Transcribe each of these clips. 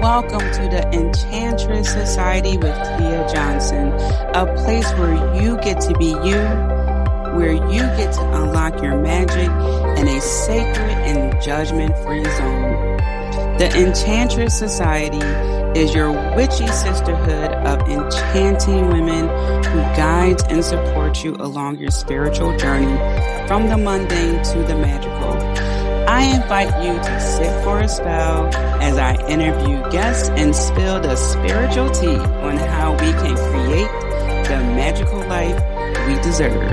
welcome to the Enchantress Society with Tia Johnson, a place where you get to be you, where you get to unlock your magic in a sacred and judgment-free zone. The Enchantress Society is your witchy sisterhood of enchanting women who guides and supports you along your spiritual journey from the mundane to the magical. I invite you to sit for a spell as I interview guests and spill the spiritual tea on how we can create the magical life we deserve.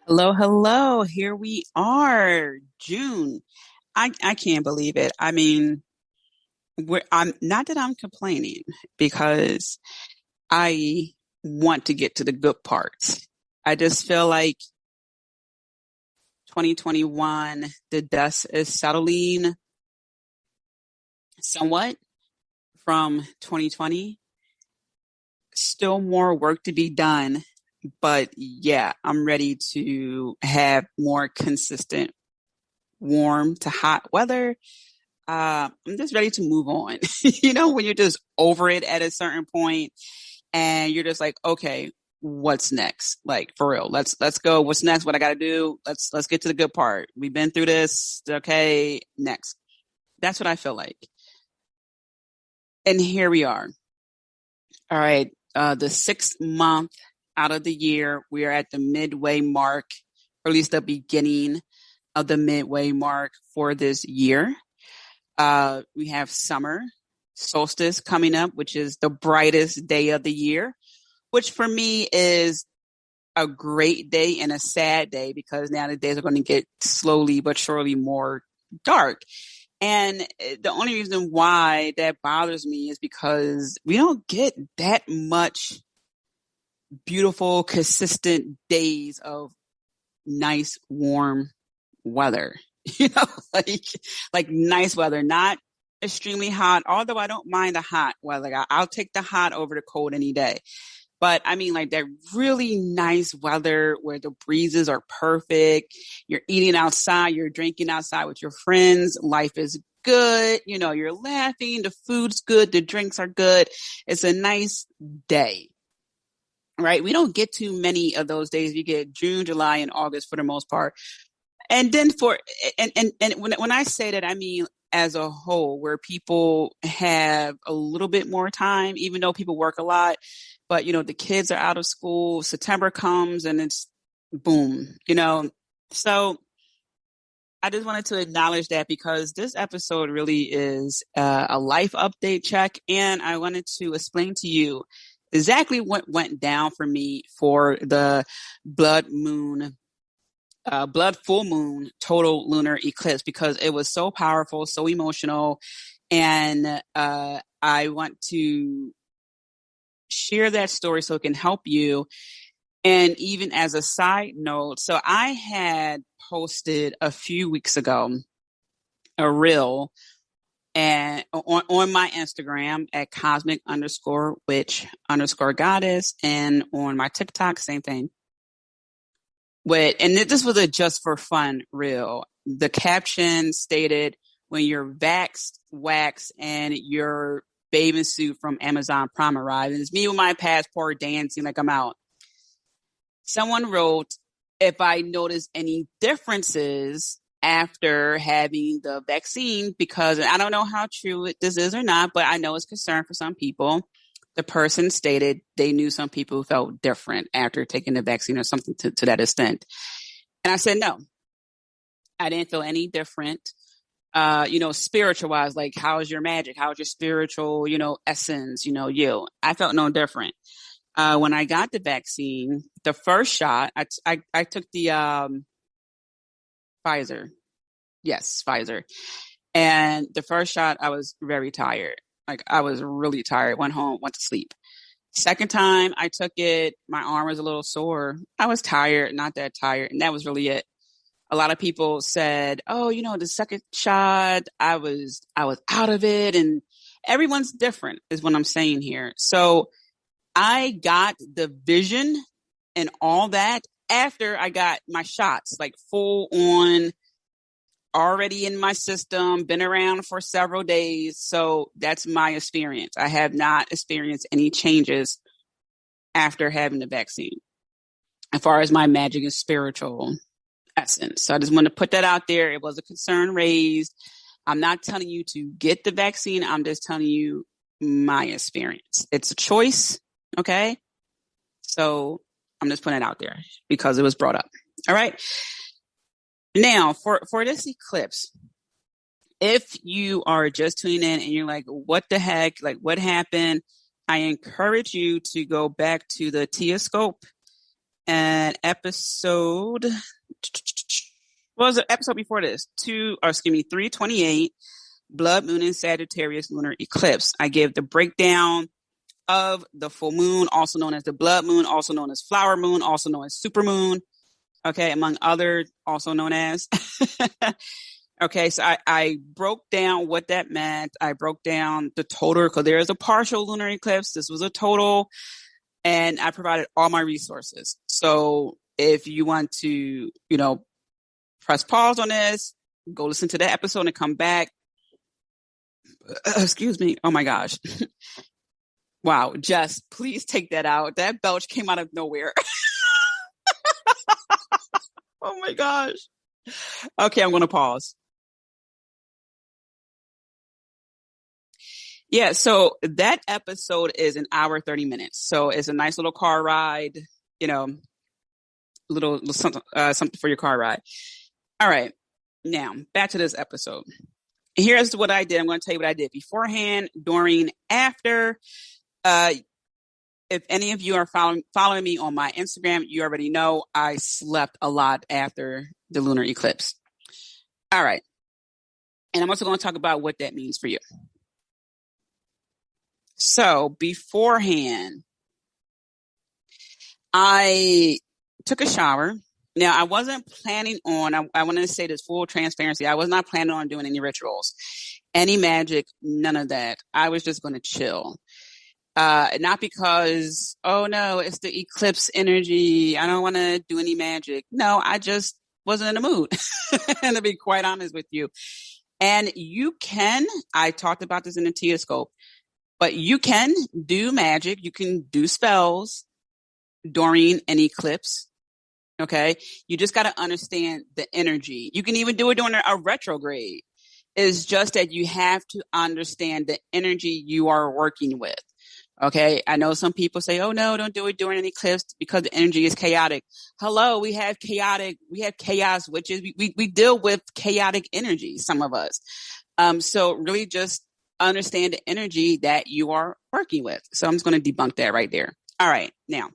Hello, hello. Here we are, June. I can't believe it. I mean, I'm not that I'm complaining, because I want to get to the good parts. I just feel like 2021, the dust is settling somewhat from 2020. Still more work to be done, but yeah, I'm ready to have more consistent warm to hot weather. I'm just ready to move on. When you're just over it at a certain point and you're just like, okay, what's next? Like, for real, let's go. What's next? What I got to do? Let's get to the good part. We've been through this. Okay, next. That's what I feel like. And here we are. All right. The 6th month out of the year, we are at the midway mark, or at least the beginning of the midway mark for this year. We have summer solstice coming up, which is the brightest day of the year, which for me is a great day and a sad day, because now the days are going to get slowly but surely more dark. And the only reason why that bothers me is because we don't get that much beautiful, consistent days of nice, warm weather. Like nice weather, not extremely hot, although I don't mind the hot weather. I'll take the hot over the cold any day. But I mean, like that really nice weather where the breezes are perfect. You're eating outside, you're drinking outside with your friends. Life is good. You're laughing. The food's good. The drinks are good. It's a nice day, right? We don't get too many of those days. You get June, July, and August for the most part. And then when I say that, I mean as a whole, where people have a little bit more time, even though people work a lot, but the kids are out of school, September comes and it's boom, So I just wanted to acknowledge that, because this episode really is a life update check. And I wanted to explain to you exactly what went down for me for the blood full moon total lunar eclipse, because it was so powerful, so emotional. And I want to share that story so it can help you. And even as a side note, so I had posted a few weeks ago a reel and on my Instagram at cosmic_witch_goddess, and on my TikTok, same thing. And this was a just for fun reel. The caption stated, "When you're vaxxed, waxed, and your bathing suit from Amazon Prime arrived." And it's me with my passport dancing like I'm out. Someone wrote, if I notice any differences after having the vaccine, because I don't know how true this is or not, but I know it's concern for some people. The person stated they knew some people who felt different after taking the vaccine or something to that extent. And I said, no, I didn't feel any different. Spiritual wise, like, how's your magic? How's your spiritual, essence, you? I felt no different. When I got the vaccine, the first shot, I took the Pfizer. Yes, Pfizer. And the first shot, I was very tired. Like, I was really tired. Went home, went to sleep. Second time I took it, my arm was a little sore. I was tired, not that tired. And that was really it. A lot of people said, oh, the second shot, I was out of it. And everyone's different is what I'm saying here. So I got the vision and all that after I got my shots, like full on, already in my system, been around for several days. So that's my experience. I have not experienced any changes after having the vaccine, as far as my magic and spiritual essence. So I just want to put that out there. It was a concern raised. I'm not telling you to get the vaccine. I'm just telling you my experience. It's a choice. Okay. So I'm just putting it out there because it was brought up. All right. Now for this eclipse, if you are just tuning in and you're like, what the heck? Like, what happened? I encourage you to go back to the Telescope and episode, what was the episode before this? 328, Blood Moon and Sagittarius Lunar Eclipse. I give the breakdown of the full moon, also known as the blood moon, also known as flower moon, also known as super moon. Okay, among other, also known as. Okay, so I broke down what that meant. I broke down the total, because there is a partial lunar eclipse. This was a total, and I provided all my resources. So if you want to, press pause on this, go listen to the episode and come back. Excuse me. Oh my gosh. Wow. Jess, please take that out. That belch came out of nowhere. Oh my gosh. Okay, I'm going to pause. Yeah, so that episode is an hour, 30 minutes. So it's a nice little car ride, little something for your car ride. All right. Now, back to this episode. Here's what I did. I'm going to tell you what I did beforehand, during, after. If any of you are following me on my Instagram, you already know I slept a lot after the lunar eclipse. All right. And I'm also going to talk about what that means for you. So beforehand, I took a shower. Now, I wasn't planning on, I want to say this full transparency, I was not planning on doing any rituals, any magic, none of that. I was just going to chill. Not because, oh no, it's the eclipse energy, I don't want to do any magic. No, I just wasn't in the mood, and to be quite honest with you. And you can, I talked about this in the Telescope, but you can do magic, you can do spells during an eclipse. Okay. You just got to understand the energy. You can even do it during a retrograde. It's just that you have to understand the energy you are working with. Okay. I know some people say, oh no, don't do it during an eclipse because the energy is chaotic. Hello. We have chaos, which is, we deal with chaotic energy, some of us. So really just understand the energy that you are working with. So I'm just going to debunk that right there. All right. Now,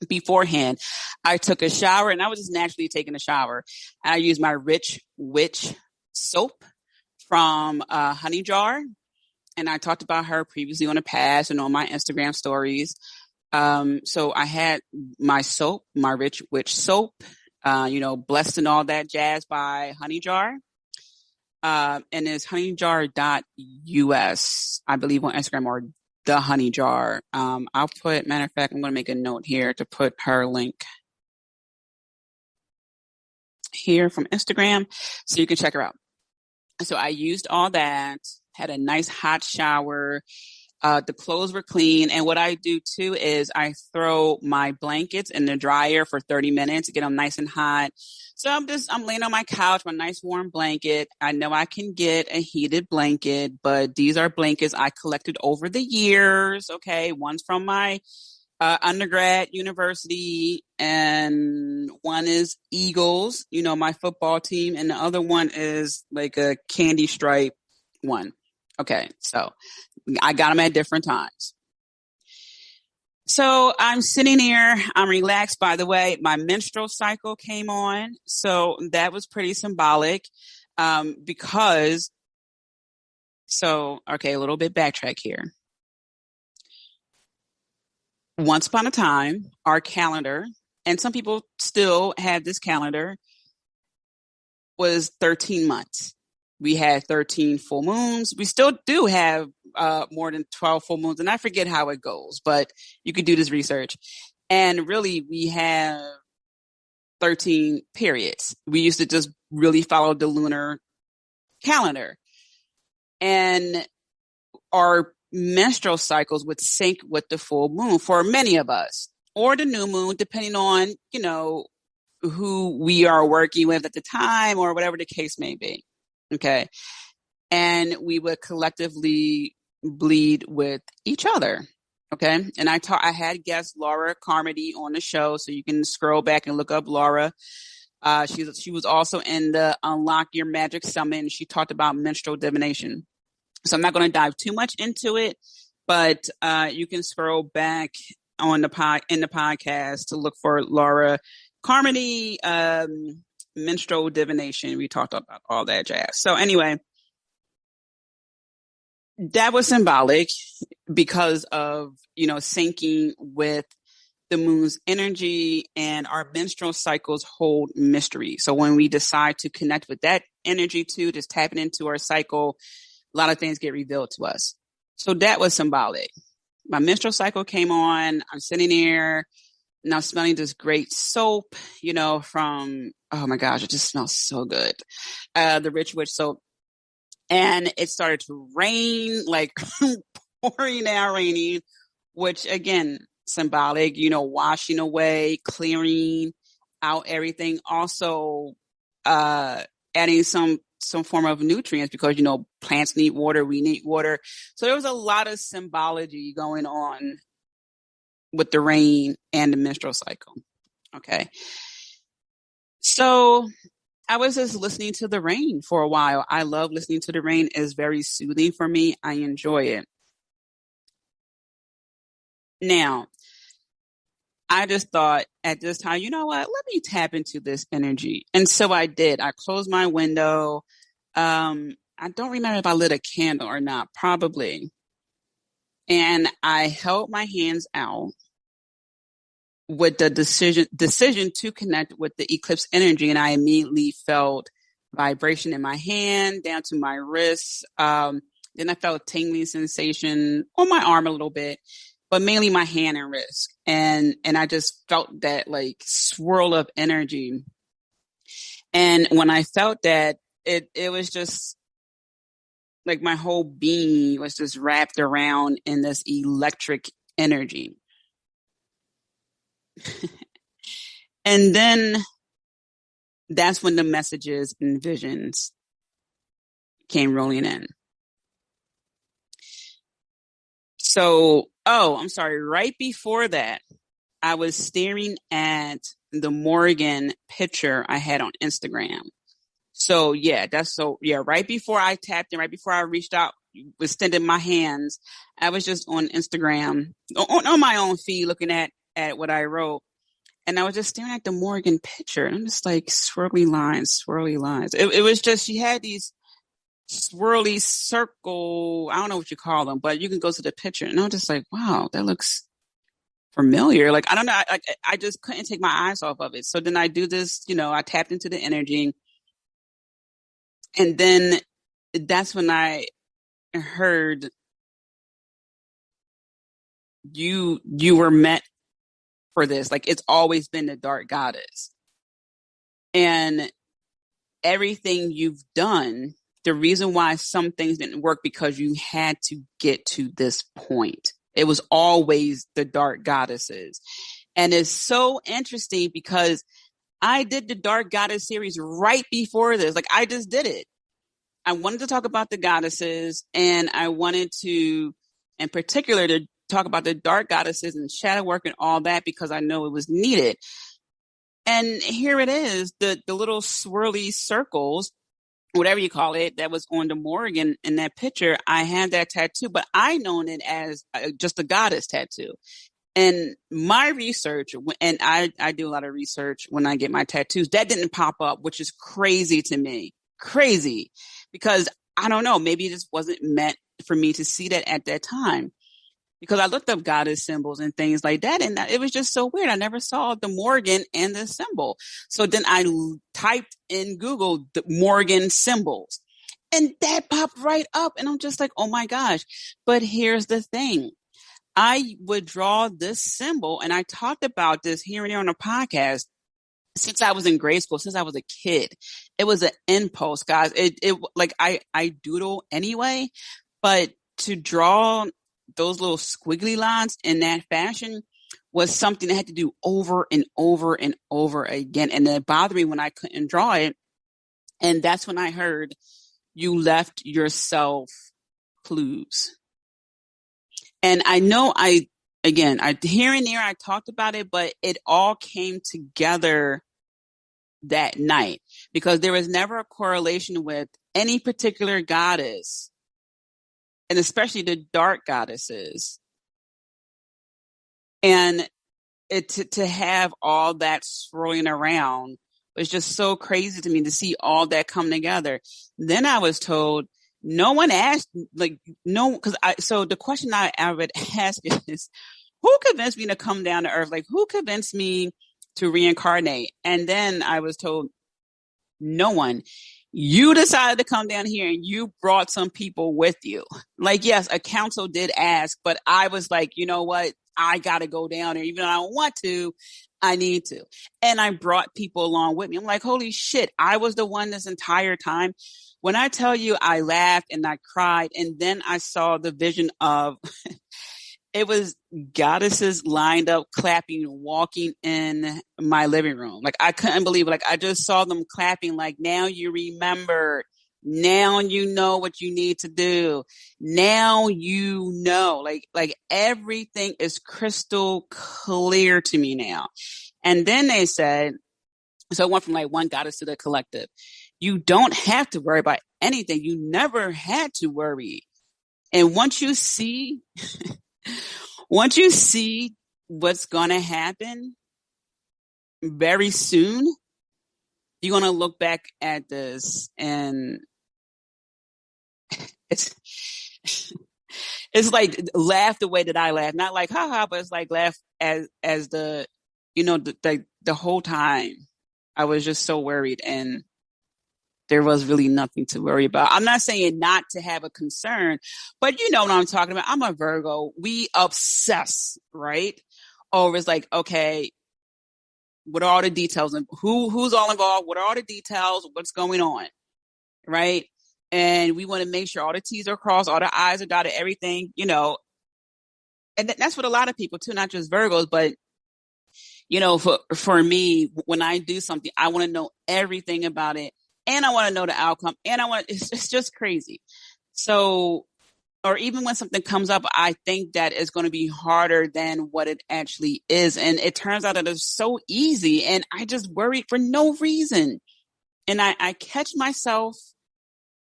beforehand, I took a shower, and I was just naturally taking a shower. I used my Rich Witch soap from Honey Jar, and I talked about her previously on the past and on my Instagram stories. So I had my soap, my Rich Witch soap, blessed and all that jazz by Honey Jar. And it's honeyjar.us, I believe, on Instagram, or the Honey Jar. I'll put, matter of fact, I'm going to make a note here to put her link here from Instagram so you can check her out. So I used all that, had a nice hot shower. The clothes were clean. And what I do too is I throw my blankets in the dryer for 30 minutes to get them nice and hot. So I'm laying on my couch, my nice warm blanket. I know I can get a heated blanket, but these are blankets I collected over the years. Okay. One's from my undergrad university, and one is Eagles, my football team. And the other one is like a candy stripe one. Okay. So I got them at different times. So I'm sitting here, I'm relaxed. By the way, my menstrual cycle came on. So that was pretty symbolic, because, okay, a little bit backtrack here. Once upon a time, our calendar, and some people still have this calendar, was 13 months. We had 13 full moons. We still do have more than 12 full moons, and I forget how it goes, but you could do this research. And really, we have 13 periods. We used to just really follow the lunar calendar. And our menstrual cycles would sync with the full moon for many of us, or the new moon, depending on, who we are working with at the time or whatever the case may be. Okay. And we would collectively bleed with each other. Okay. And I had guest Laura Carmody on the show, so you can scroll back and look up Laura. She was also in the Unlock Your Magic Summit, and she talked about menstrual divination. So I'm not going to dive too much into it, but you can scroll back on the podcast to look for Laura Carmody, menstrual divination. We talked about all that jazz. So anyway, that was symbolic because of, syncing with the moon's energy, and our menstrual cycles hold mystery. So when we decide to connect with that energy too, just tapping into our cycle, a lot of things get revealed to us. So that was symbolic. My menstrual cycle came on. I'm sitting there and I'm smelling this great soap, from, oh my gosh, it just smells so good. The Rich Witch soap. And it started to rain, like pouring down, raining, which again, symbolic, washing away, clearing out everything. Also, adding some form of nutrients because, plants need water, we need water. So there was a lot of symbology going on with the rain and the menstrual cycle. Okay. So I was just listening to the rain for a while. I love listening to the rain. It's very soothing for me. I enjoy it. Now, I just thought at this time, you know what? Let me tap into this energy. And so I did. I closed my window. I don't remember if I lit a candle or not, probably. And I held my hands out with the decision to connect with the eclipse energy. And I immediately felt vibration in my hand down to my wrists. Then I felt a tingling sensation on my arm a little bit, but mainly my hand and wrist. And I just felt that like swirl of energy. And when I felt that, it was just like my whole being was just wrapped around in this electric energy. And then that's when the messages and visions came rolling in. So, I'm sorry. Right before that, I was staring at the Morgan picture I had on Instagram. So right before I tapped in, right before I reached out, extended my hands, I was just on Instagram, on my own feed, looking at what I wrote. And I was just staring at the Morgan picture. And I'm just like, swirly lines. It was just, she had these swirly circle, I don't know what you call them, but you can go to the picture. And I'm just like, wow, that looks familiar. Like, I don't know. I just couldn't take my eyes off of it. So then I do this, I tapped into the energy. And then that's when I heard you were meant for this. Like, it's always been the dark goddess. And everything you've done, the reason why some things didn't work because you had to get to this point. It was always the dark goddesses. And it's so interesting because I did the Dark Goddess series right before this. Like, I just did it. I wanted to talk about the goddesses, and I wanted to, in particular, to talk about the dark goddesses and shadow work and all that because I know it was needed. And here it is, the little swirly circles, whatever you call it, that was on the Morgan in that picture. I had that tattoo, but I known it as just a goddess tattoo. And my research, and I do a lot of research when I get my tattoos, that didn't pop up, which is crazy to me. Crazy. Because I don't know, maybe it just wasn't meant for me to see that at that time. Because I looked up goddess symbols and things like that, and it was just so weird. I never saw the Morgan and the symbol. So then I typed in Google the Morgan symbols, and that popped right up. And I'm just like, oh my gosh. But here's the thing. I would draw this symbol, and I talked about this here and there on a podcast. since I was in grade school, since I was a kid. It was an impulse, guys. It like I doodle anyway, but to draw those little squiggly lines in that fashion was something I had to do over and over and over again. And it bothered me when I couldn't draw it. And that's when I heard you left yourself clues. And I know here and there I talked about it, but it all came together that night because there was never a correlation with any particular goddess, and especially the dark goddesses. And to have all that swirling around was just so crazy to me to see all that come together. Then I was told, no one asked, like, no, so the question I would ask is, who convinced me to come down to earth? Like, who convinced me to reincarnate? And then I was told, no one. You decided to come down here and you brought some people with you. Like, yes, a council did ask, but I was like, you know what? I got to go down there. Even though I don't want to, I need to. And I brought people along with me. I'm like, holy shit, I was the one this entire time. When I tell you I laughed and I cried, and then I saw the vision of it was goddesses lined up, clapping, walking in my living room. Like, I couldn't believe it. Like, I just saw them clapping, like, now you remember. Now you know what you need to do. Now you know. Like everything is crystal clear to me now. And then they said, so it went from like one goddess to the collective. You don't have to worry about anything. You never had to worry. And once you see what's going to happen very soon, you're going to look back at this and it's laugh the way that I laugh, not like haha, but it's like laugh as the whole time I was just so worried, and there was really nothing to worry about. I'm not saying not to have a concern, but you know what I'm talking about. I'm a Virgo. We obsess, right? Over it's like, okay, what are all the details and who's all involved? What are all the details? What's going on? Right? And we want to make sure all the T's are crossed, all the I's are dotted, everything, and that's what a lot of people too, not just Virgos, but for me, when I do something, I want to know everything about it, and I want to know the outcome, and it's just crazy. So, or even when something comes up, I think that it's going to be harder than what it actually is. And it turns out that it's so easy, and I just worried for no reason. And I catch myself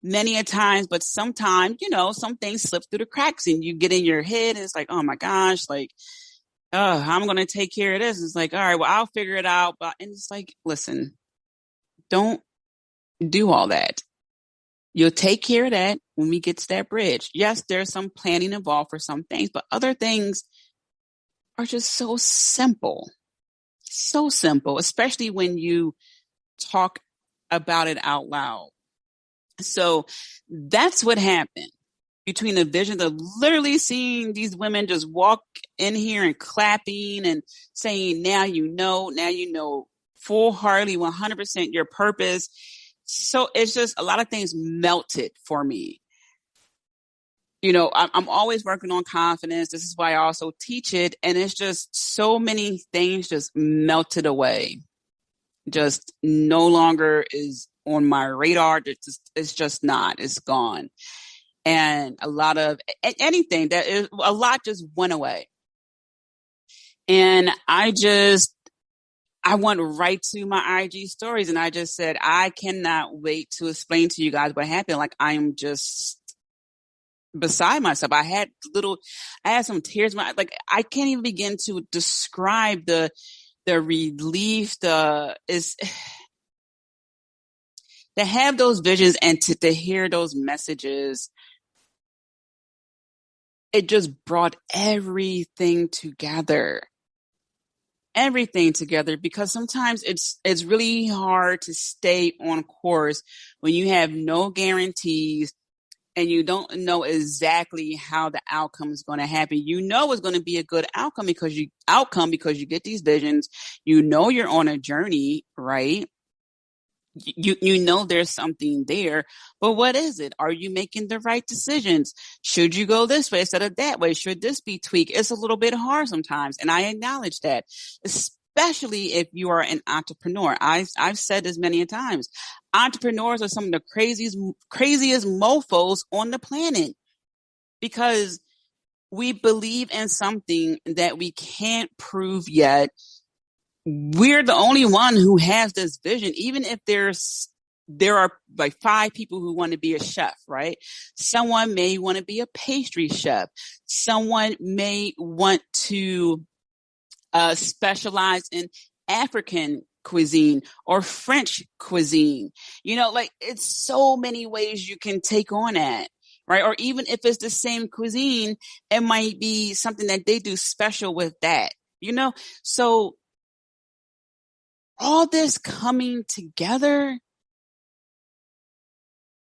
many a times, but sometimes, some things slip through the cracks and you get in your head and it's like, oh my gosh, like, I'm going to take care of this. It's like, all right, well, I'll figure it out. And it's like, listen, don't do all that. You'll take care of that when we get to that bridge. Yes, there's some planning involved for some things, but other things are just so simple, especially when you talk about it out loud. So that's what happened between the visions of literally seeing these women just walk in here and clapping and saying, now you know full-heartedly 100% your purpose. So it's just a lot of things melted for me. I'm always working on confidence. This is why I also teach it. And it's just so many things just melted away. Just no longer is on my radar. It's just not. It's gone. And a lot of anything a lot just went away. And I went right to my IG stories and I just said, I cannot wait to explain to you guys what happened. Like, I am just beside myself. I had some tears. Like, I can't even begin to describe the relief, to have those visions and to hear those messages. It just brought everything together, because sometimes it's really hard to stay on course when you have no guarantees, and you don't know exactly how the outcome is going to happen. You know it's going to be a good outcome because you get these visions. You know you're on a journey, right? You know there's something there, but what is it? Are you making the right decisions? Should you go this way instead of that way? Should this be tweaked? It's a little bit hard sometimes, and I acknowledge that, especially if you are an entrepreneur. I've said this many a times. Entrepreneurs are some of the craziest mofos on the planet because we believe in something that we can't prove yet. We're the only one who has this vision, even if there are like 5 people who want to be a chef, right? Someone may want to be a pastry chef. Someone may want to specialize in African cuisine or French cuisine. Like it's so many ways you can take on that, right? Or even if it's the same cuisine, it might be something that they do special with that. So all this coming together,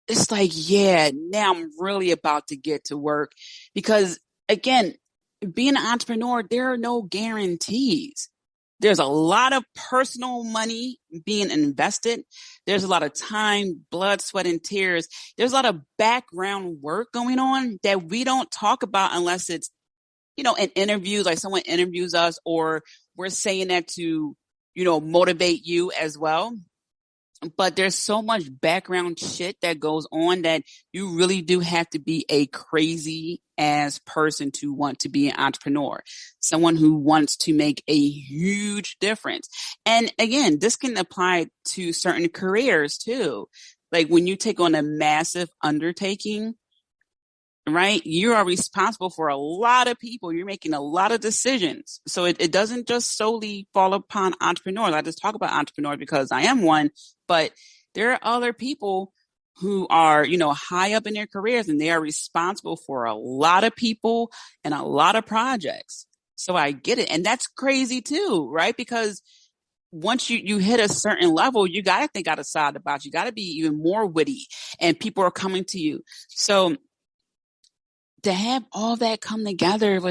it's like, yeah, now I'm really about to get to work because again, being an entrepreneur, there are no guarantees. There's a lot of personal money being invested. There's a lot of time, blood, sweat, and tears. There's a lot of background work going on that we don't talk about unless it's, in interviews, like someone interviews us or we're saying that to, motivate you as well. But there's so much background shit that goes on that you really do have to be a crazy ass person to want to be an entrepreneur, someone who wants to make a huge difference. And again, this can apply to certain careers too. Like when you take on a massive undertaking, right? You are responsible for a lot of people. You're making a lot of decisions. So it doesn't just solely fall upon entrepreneurs. I just talk about entrepreneurs because I am one, but there are other people who are, high up in their careers and they are responsible for a lot of people and a lot of projects. So I get it. And that's crazy too, right? Because once you hit a certain level, you got to think outside the box. You got to be even more witty and people are coming to you. So to have all that come together it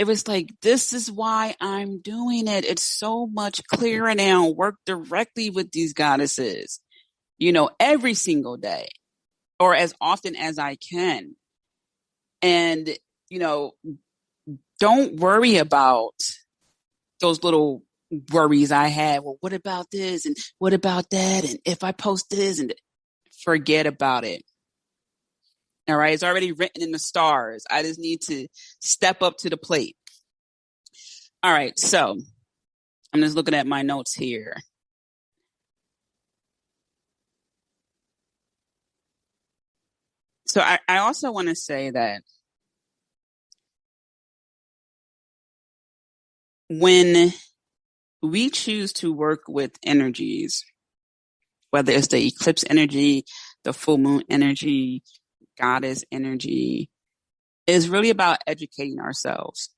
was like, this is why I'm doing it. It's so much clearer now. Work directly with these goddesses, every single day or as often as I can. And, don't worry about those little worries I had. Well, what about this? And what about that? And if I post this and forget about it. All right. It's already written in the stars. I just need to step up to the plate. All right. So I'm just looking at my notes here. So I also want to say that when we choose to work with energies, whether it's the eclipse energy, the full moon energy, goddess energy, is really about educating ourselves.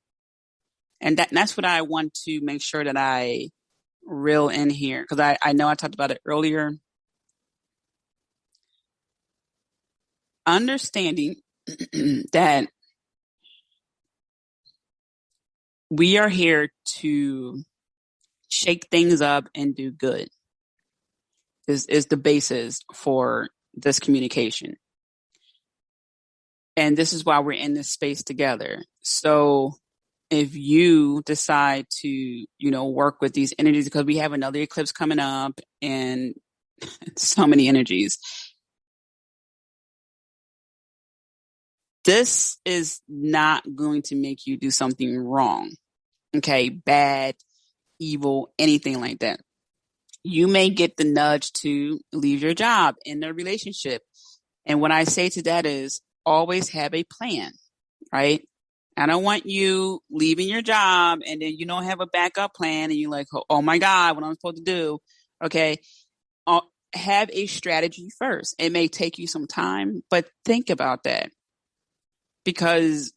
And that's what I want to make sure that I reel in here. Because I know I talked about it earlier. Understanding that we are here to shake things up and do good is the basis for this communication. And this is why we're in this space together. So if you decide to, work with these energies, because we have another eclipse coming up and so many energies, this is not going to make you do something wrong. Okay. Bad, evil, anything like that. You may get the nudge to leave your job in a relationship. And what I say to that is always have a plan, right? I don't want you leaving your job and then you don't have a backup plan and you're like, oh my God, what am I supposed to do? Okay. Have a strategy first. It may take you some time, but think about that because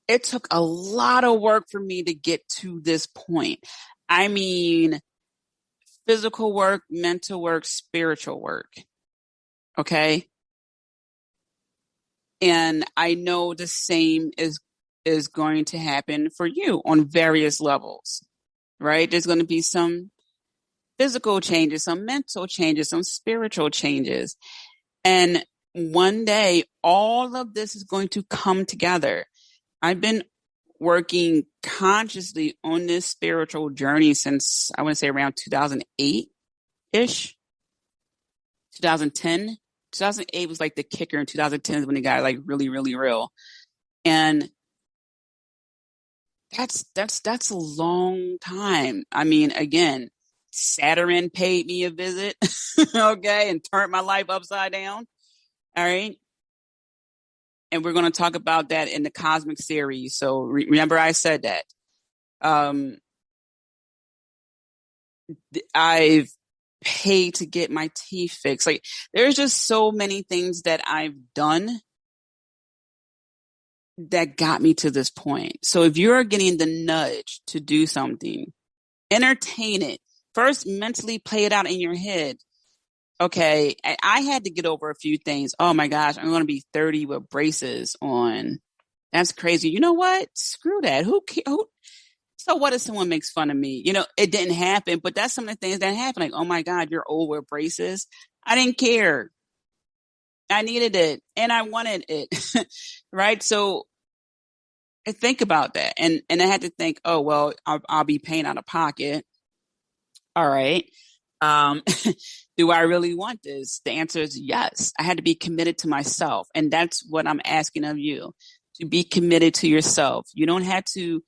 it took a lot of work for me to get to this point. I mean, physical work, mental work, spiritual work. Okay. And I know the same is going to happen for you on various levels, right? There's going to be some physical changes, some mental changes, some spiritual changes. And one day, all of this is going to come together. I've been working consciously on this spiritual journey since I want to say around 2008-ish, 2010. 2008 was like the kicker, and 2010 is when it got like really, really real. And that's a long time. I mean, again, Saturn paid me a visit, okay, and turned my life upside down. All right. And we're going to talk about that in the cosmic series. So remember I said that. I've paid to get my teeth fixed. Like, there's just so many things that I've done that got me to this point. So if you're getting the nudge to do something, entertain it. First, mentally play it out in your head. Okay, I had to get over a few things. Oh my gosh, I'm going to be 30 with braces on. That's crazy. You know what? Screw that. Who? So what if someone makes fun of me? You know, it didn't happen, but that's some of the things that happen. Like, oh my God, you're old with braces. I didn't care. I needed it and I wanted it. Right. So think about that. And I had to think, oh, well, I'll be paying out of pocket. All right. Um, do I really want this? The answer is yes. I had to be committed to myself. And that's what I'm asking of you, to be committed to yourself. You don't have to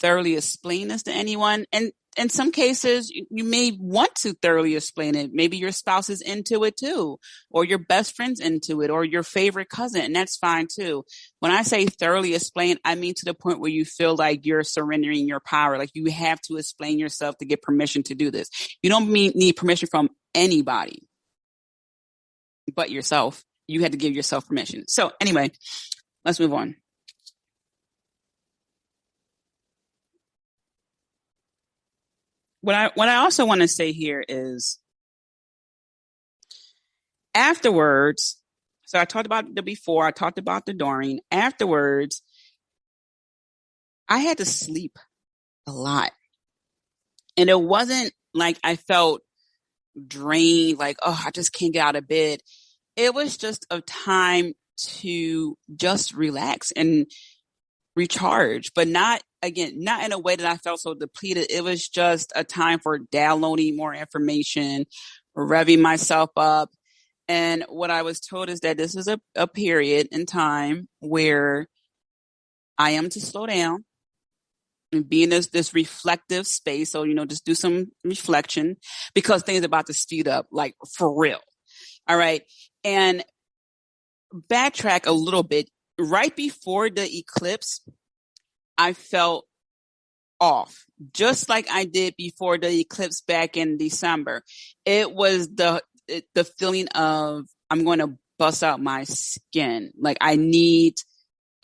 thoroughly explain this to anyone. And in some cases, you may want to thoroughly explain it. Maybe your spouse is into it too, or your best friend's into it, or your favorite cousin, and that's fine too. When I say thoroughly explain, I mean to the point where you feel like you're surrendering your power. Like you have to explain yourself to get permission to do this. You don't need permission from anybody but yourself. You had to give yourself permission. So anyway, let's move on. What I also want to say here is afterwards, so I talked about the before, I talked about the during. Afterwards, I had to sleep a lot. And it wasn't like I felt drained, like, oh, I just can't get out of bed. It was just a time to just relax and recharge, but not in a way that I felt so depleted. It was just a time for downloading more information, revving myself up. And what I was told is that this is a period in time where I am to slow down and be in this reflective space. So, just do some reflection because things are about to speed up, like for real. All right. And backtrack a little bit. Right before the eclipse, I felt off, just like I did before the eclipse back in December. It was the feeling of I'm going to bust out my skin. Like I need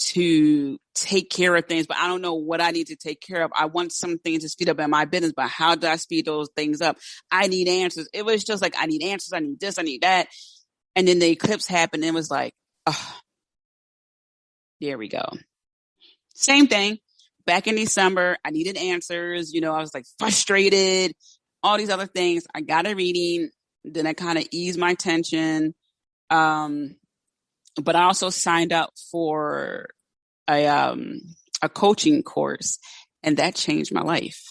to take care of things, but I don't know what I need to take care of. I want some things to speed up in my business, but how do I speed those things up? I need answers. It was just like, I need answers. I need this. I need that. And then the eclipse happened. And it was like, oh, there we go. Same thing. Back in December, I needed answers. I was like frustrated, all these other things. I got a reading. Then I kind of eased my tension. But I also signed up for a coaching course, and that changed my life.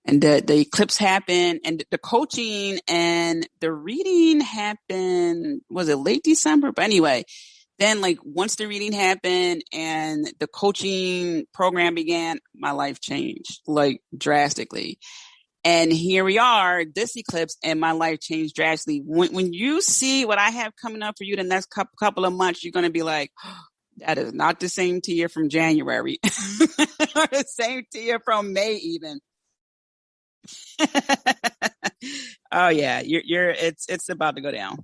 And the eclipse happened, and the coaching and the reading happened, was it late December? But anyway, then like once the reading happened and the coaching program began, my life changed like drastically. And here we are, this eclipse, and my life changed drastically. When you see what I have coming up for you the next couple of months, you're going to be like, oh, that is not the same Tia from January, or the same Tia from May even. Oh yeah, it's about to go down.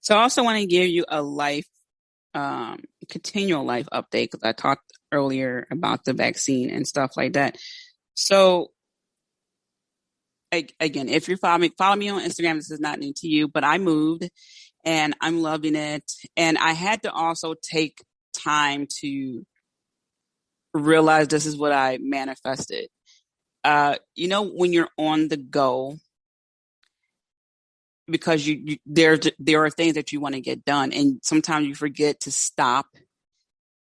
So I also want to give you a continual life update because I talked earlier about the vaccine and stuff like that. So again, if you follow me on Instagram, this is not new to you, but I moved and I'm loving it. And I had to also take time to realize this is what I manifested. When you're on the go, because there are things that you want to get done, and sometimes you forget to stop,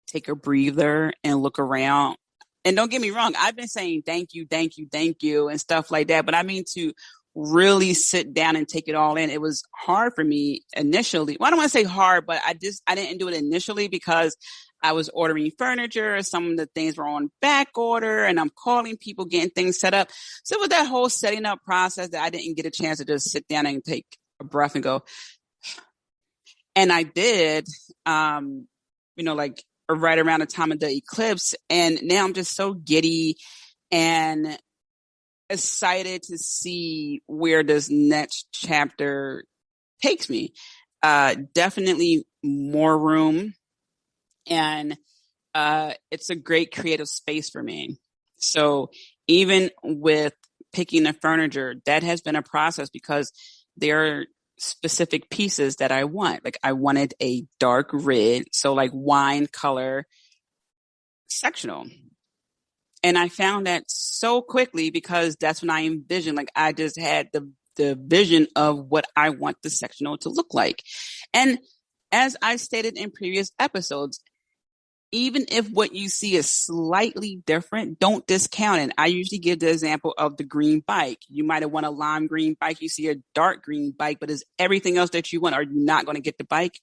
take a breather, and look around. And don't get me wrong, I've been saying thank you, thank you, thank you, and stuff like that. But I mean to really sit down and take it all in. It was hard for me initially. Well, I don't want to say hard, but I didn't do it initially because I was ordering furniture. Some of the things were on back order, and I'm calling people, getting things set up. So it was that whole setting up process that I didn't get a chance to just sit down and take a breath and go. And I did, like right around the time of the eclipse. And now I'm just so giddy and excited to see where this next chapter takes me. Definitely more room, and it's a great creative space for me. So even with picking the furniture, that has been a process because there are specific pieces that I want. Like I wanted a dark red, so like wine color sectional. And I found that so quickly because that's when I envisioned, like I just had the vision of what I want the sectional to look like. And as I stated in previous episodes, even if what you see is slightly different, don't discount it. I usually give the example of the green bike. You might have won a lime green bike. You see a dark green bike, but is everything else that you want, are you not going to get the bike?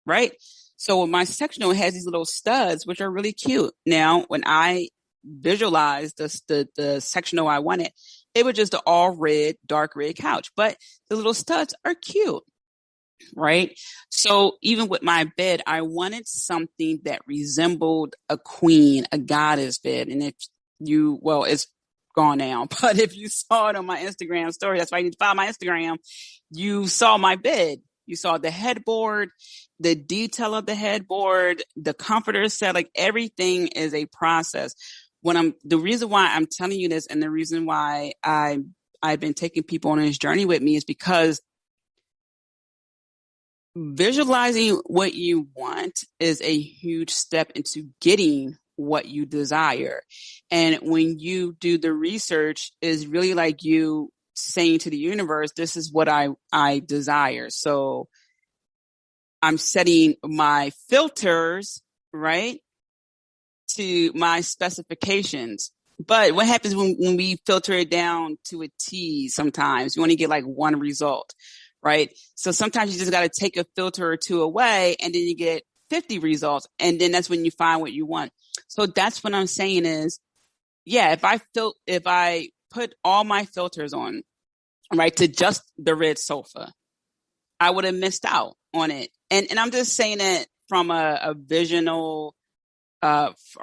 Right? So my sectional has these little studs, which are really cute. Now, when I visualized the sectional I wanted, it was just an all red, dark red couch, but the little studs are cute. Right. So even with my bed, I wanted something that resembled a queen, a goddess bed. And it's gone now, but if you saw it on my Instagram story, that's why you need to follow my Instagram. You saw my bed. You saw the headboard, the detail of the headboard, the comforter set, like everything is a process. The reason why I'm telling you this and the reason why I've been taking people on this journey with me is because visualizing what you want is a huge step into getting what you desire. And when you do the research, is really like you saying to the universe, this is what I desire. So I'm setting my filters, right, to my specifications. But what happens when we filter it down to a T sometimes? You only get like one result, right? So sometimes you just got to take a filter or two away and then you get 50 results. And then that's when you find what you want. So that's what I'm saying is, yeah, if I put all my filters on, right, to just the red sofa, I would have missed out on it. And I'm just saying it from a visional,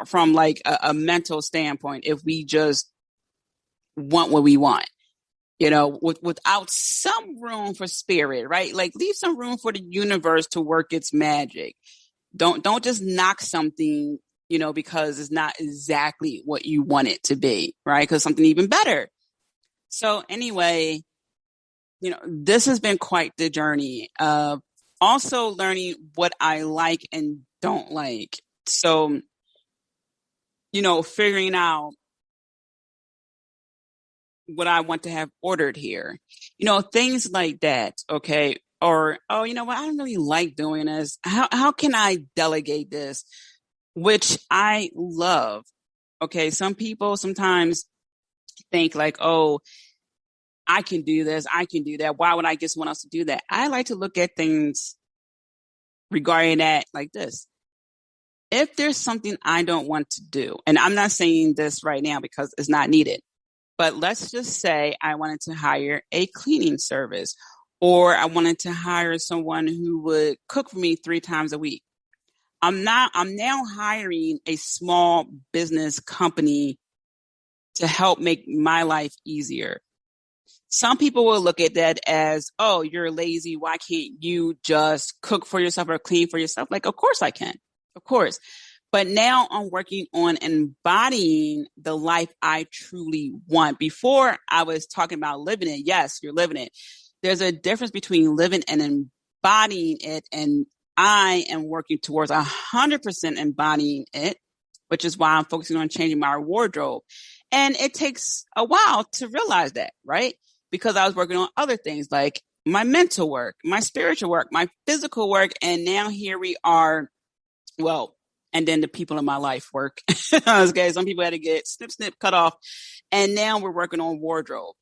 from like a mental standpoint. If we just want what we want, without some room for spirit, right? Like leave some room for the universe to work its magic. Don't just knock something, because it's not exactly what you want it to be, right? Because something even better. So anyway, this has been quite the journey of also learning what I like and don't like. So, figuring out what I want to have ordered here, things like that. Okay. Or, oh, you know what? I don't really like doing this. How can I delegate this? Which I love. Okay. Some people sometimes think like, oh, I can do this. I can do that. Why would I get someone else to do that? I like to look at things regarding that like this. If there's something I don't want to do, and I'm not saying this right now because it's not needed, but let's just say I wanted to hire a cleaning service, or I wanted to hire someone who would cook for me 3 times a week. I'm now hiring a small business company to help make my life easier. Some people will look at that as, oh, you're lazy. Why can't you just cook for yourself or clean for yourself? Like, of course I can. Of course. But now I'm working on embodying the life I truly want. Before I was talking about living it. Yes, you're living it. There's a difference between living and embodying it, and I am working towards 100% embodying it, which is why I'm focusing on changing my wardrobe. And it takes a while to realize that, right? Because I was working on other things like my mental work, my spiritual work, my physical work. And now here we are. Well, and then the people in my life work. Okay. Some people had to get snip, cut off. And now we're working on wardrobe.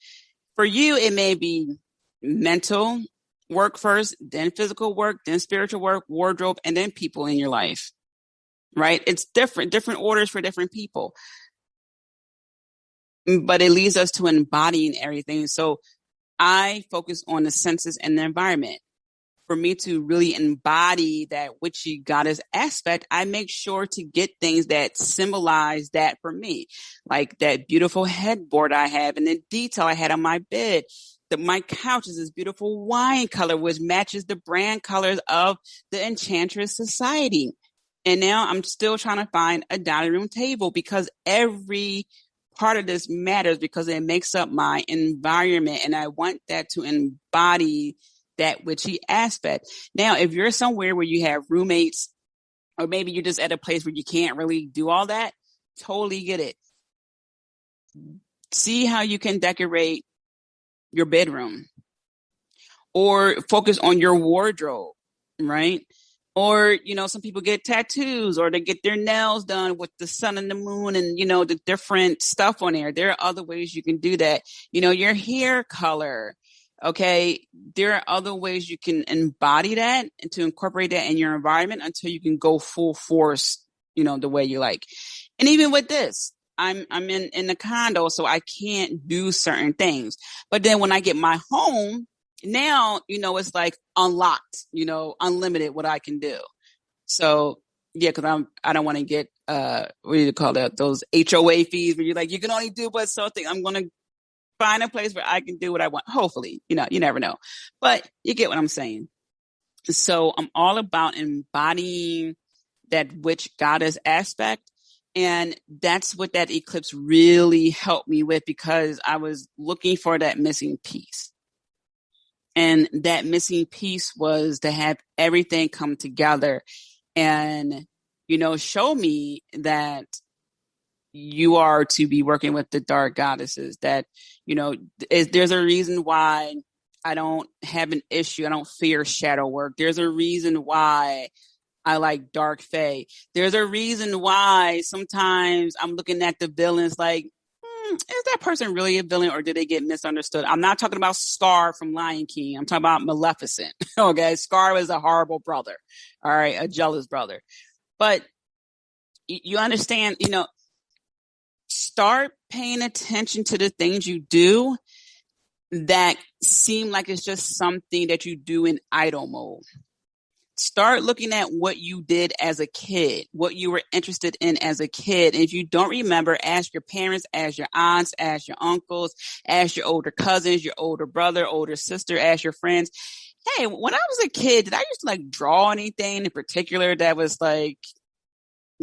For you, it may be mental work first, then physical work, then spiritual work, wardrobe, and then people in your life, right? It's different orders for different people. But it leads us to embodying everything. So I focus on the senses and the environment. For me to really embody that witchy goddess aspect, I make sure to get things that symbolize that for me, like that beautiful headboard I have and the detail I had on my bed. My couch is this beautiful wine color, which matches the brand colors of the Enchantress Society. And now I'm still trying to find a dining room table because every part of this matters because it makes up my environment. And I want that to embody that witchy aspect. Now, if you're somewhere where you have roommates, or maybe you're just at a place where you can't really do all that, totally get it. See how you can decorate your bedroom or focus on your wardrobe, right? Or, some people get tattoos or they get their nails done with the sun and the moon and, the different stuff on there. There are other ways you can do that. Your hair color. Okay. There are other ways you can embody that and to incorporate that in your environment until you can go full force, the way you like. And even with this, I'm in the condo, so I can't do certain things. But then when I get my home, now, it's like unlocked, unlimited what I can do. So yeah, cause I don't want to get, what do you call that? Those HOA fees where you're like, you can only do but something. I'm going to find a place where I can do what I want. Hopefully, you never know, but you get what I'm saying. So I'm all about embodying that witch goddess aspect. And that's what that eclipse really helped me with because I was looking for that missing piece. And that missing piece was to have everything come together and, show me that you are to be working with the dark goddesses, that, there's a reason why I don't have an issue. I don't fear shadow work. There's a reason why I like dark fae. There's a reason why sometimes I'm looking at the villains like, is that person really a villain or did they get misunderstood? I'm not talking about Scar from Lion King. I'm talking about Maleficent. Okay. Scar was a horrible brother. All right. A jealous brother. But you understand, start paying attention to the things you do that seem like it's just something that you do in idle mode. Start looking at what you did as a kid, what you were interested in as a kid. And if you don't remember, ask your parents, ask your aunts, ask your uncles, ask your older cousins, your older brother, older sister, ask your friends. Hey, when I was a kid, did I used to like draw anything in particular that was like,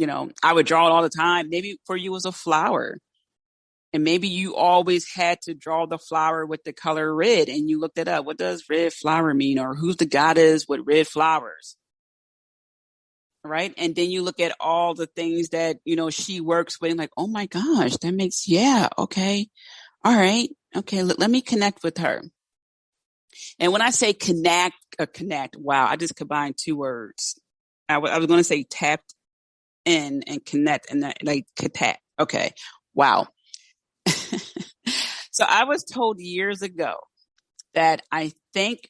I would draw it all the time. Maybe for you it was a flower. And maybe you always had to draw the flower with the color red and you looked it up. What does red flower mean? Or who's the goddess with red flowers? Right. And then you look at all the things that, she works with and like, oh my gosh, that makes, yeah. Okay. All right. Okay. Let me connect with her. And when I say connect, wow, I just combined two words. I was going to say tapped in and connect and that, like tap. Okay. Wow. So I was told years ago that I think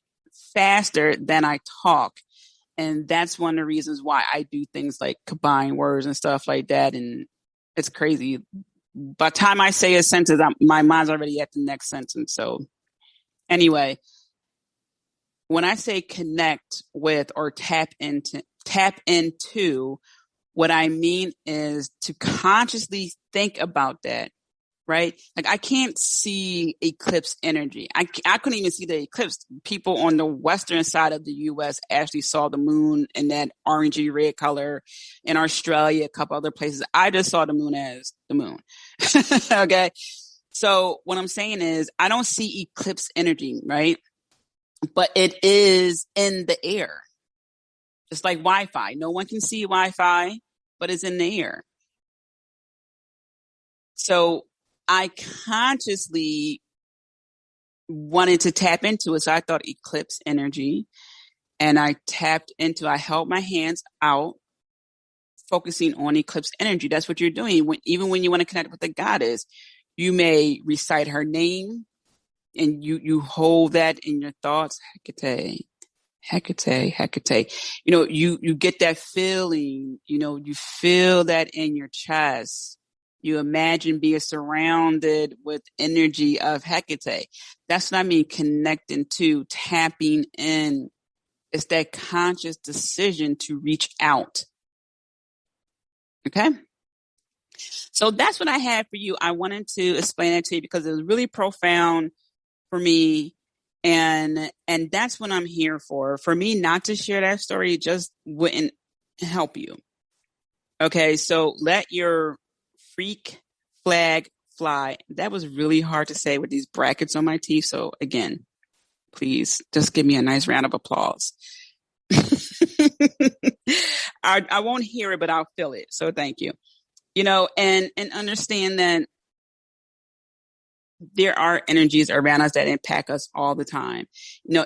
faster than I talk. And that's one of the reasons why I do things like combine words and stuff like that. And it's crazy. By the time I say a sentence, my mind's already at the next sentence. So anyway, when I say connect with or tap into, what I mean is to consciously think about that. Right? Like I can't see eclipse energy. I couldn't even see the eclipse. People on the western side of the U.S. actually saw the moon in that orangey red color. In Australia, a couple other places. I just saw the moon as the moon. Okay. So what I'm saying is I don't see eclipse energy, right? but it is in the air. Just like Wi-Fi. No one can see Wi-Fi, but it's in the air. So I consciously wanted to tap into it. So I thought eclipse energy, and I held my hands out, focusing on eclipse energy. That's what you're doing. Even when you want to connect with the goddess, you may recite her name, and you hold that in your thoughts. Hecate, Hecate, Hecate. You get that feeling, you feel that in your chest. You imagine being surrounded with energy of Hecate. That's what I mean, connecting to, tapping in. It's that conscious decision to reach out. Okay? So that's what I had for you. I wanted to explain it to you because it was really profound for me. And that's what I'm here for. For me not to share that story just wouldn't help you. Okay, so let your freak flag fly. That was really hard to say with these brackets on my teeth. So again, please just give me a nice round of applause. I won't hear it, but I'll feel it. So thank you. And understand that there are energies around us that impact us all the time.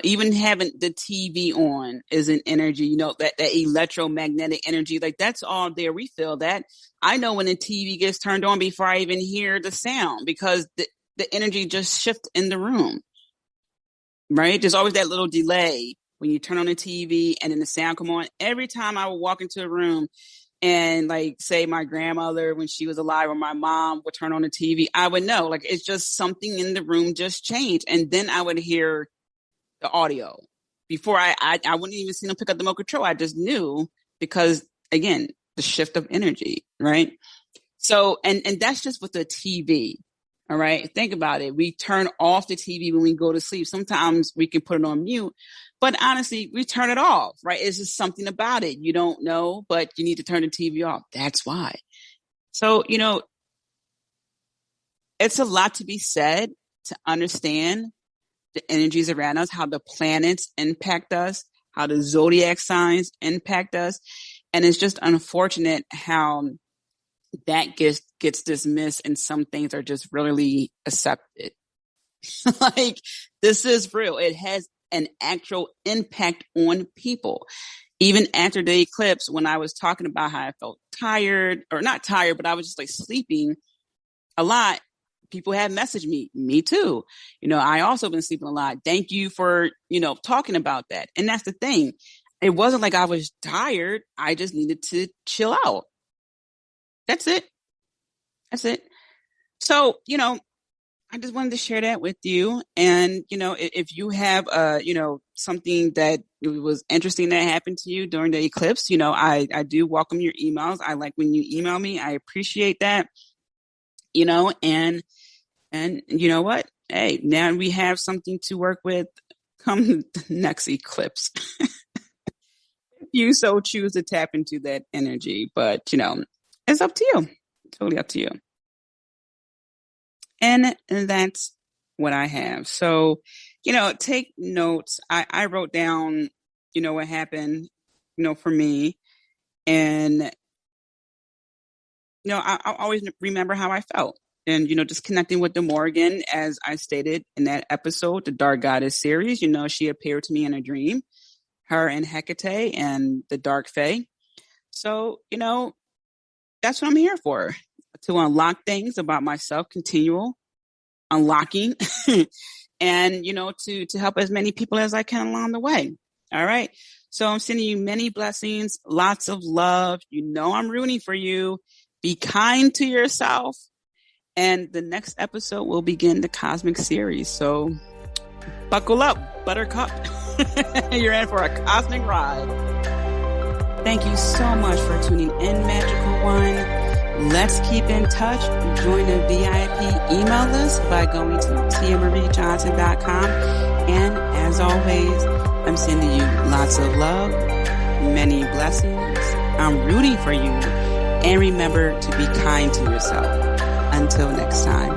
Even having the TV on is an energy, that electromagnetic energy, like that's all there. We feel that. I know when the TV gets turned on before I even hear the sound, because the energy just shifts in the room, right? There's always that little delay when you turn on the TV and then the sound come on. Every time I would walk into a room, and like, say my grandmother, when she was alive, or my mom would turn on the TV, I would know, like, it's just something in the room just changed. And then I would hear the audio before I wouldn't even see them pick up the remote control. I just knew, because again, the shift of energy, right? So, and that's just with the TV. All right. Think about it. We turn off the TV when we go to sleep. Sometimes we can put it on mute, but honestly, we turn it off, right? It's just something about it. You don't know, but you need to turn the TV off. That's why. So, it's a lot to be said to understand the energies around us, how the planets impact us, how the zodiac signs impact us. And it's just unfortunate how that gets dismissed and some things are just really accepted. Like, this is real. It has an actual impact on people. Even after the eclipse, when I was talking about how I felt tired, or not tired, but I was just like sleeping a lot, people have messaged me too. I also been sleeping a lot. Thank you for, talking about that. And that's the thing. It wasn't like I was tired. I just needed to chill out. That's it. So, I just wanted to share that with you. And, if you have, something that was interesting that happened to you during the eclipse, I do welcome your emails. I like when you email me. I appreciate that, and you know what? Hey, now we have something to work with come the next eclipse. If you so choose to tap into that energy, but, it's up to you. Totally up to you. And that's what I have. So, take notes. I wrote down, what happened, for me. And, I always remember how I felt. And, just connecting with the Morgan, as I stated in that episode, the Dark Goddess series, she appeared to me in a dream, her and Hecate and the Dark Fae. So, that's what I'm here for, to unlock things about myself, continual unlocking, and, to help as many people as I can along the way. All right. So I'm sending you many blessings, lots of love. I'm rooting for you. Be kind to yourself. And the next episode will begin the cosmic series. So buckle up, Buttercup. You're in for a cosmic ride. Thank you so much for tuning in, Magical One. Let's keep in touch. Join the VIP email list by going to tiamariejohnson.com. And as always, I'm sending you lots of love, many blessings. I'm rooting for you. And remember to be kind to yourself. Until next time.